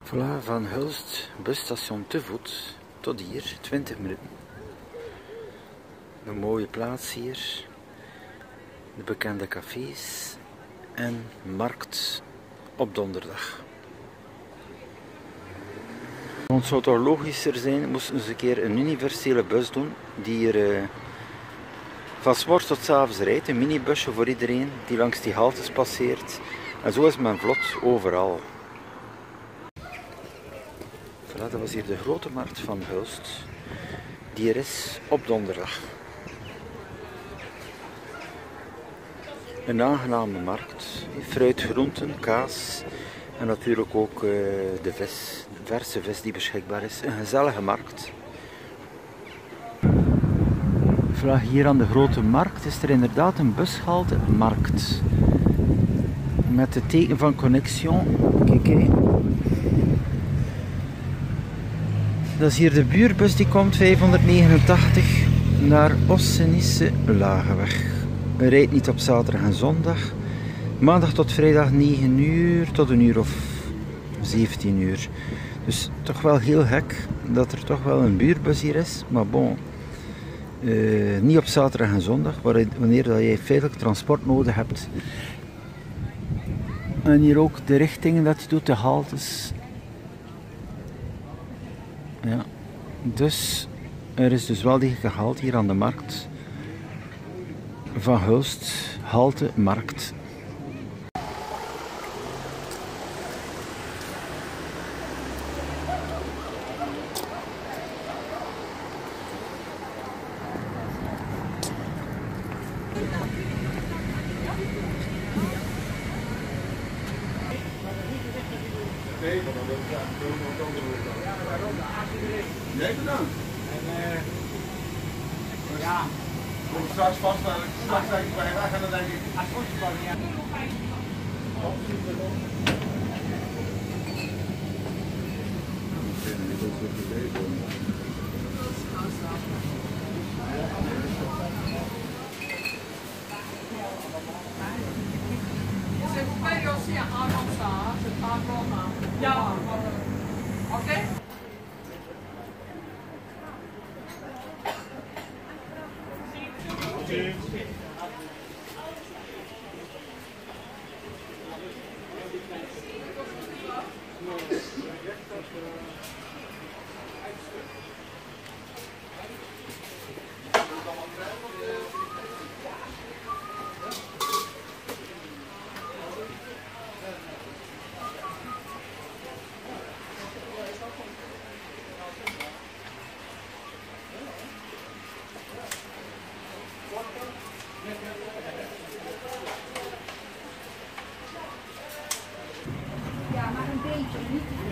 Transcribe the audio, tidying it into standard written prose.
Voilà, van Hulst, busstation te voet, tot hier, 20 minuten. Een mooie plaats hier, de bekende cafés en markt op donderdag. Het zou toch logischer zijn, moesten ze een keer een universele bus doen, die hier van 's morgens tot 's avonds rijdt. Een minibusje voor iedereen, die langs die haltes passeert. En zo is men vlot overal. Voilà, dat was hier de grote markt van Hulst, die er is op donderdag. Een aangename markt, fruit, groenten, kaas en natuurlijk ook de vis, de verse vis die beschikbaar is. Een gezellige markt. Voilà, hier aan de grote markt is er inderdaad een bushalte markt. Met het teken van Connexion. Kijk. Dat is hier de buurbus die komt, 589, naar Ossenisse-Lageweg. Hij rijdt niet op zaterdag en zondag. Maandag tot vrijdag 9 uur tot een uur of 17 uur. Dus toch wel heel gek dat er toch wel een buurbus hier is. Maar bon, niet op zaterdag en zondag, wanneer dat je feitelijk transport nodig hebt. En hier ook de richtingen dat je doet, de haltes. Ja, dus er is dus wel die gehaald hier aan de markt van Hulst, halte markt. Nee, bedankt. Ja. Kom straks vast, straks denk ik bij weg en dan denk ik. Als goed is ja. Ja, oké. Ja, maar een beetje, niet te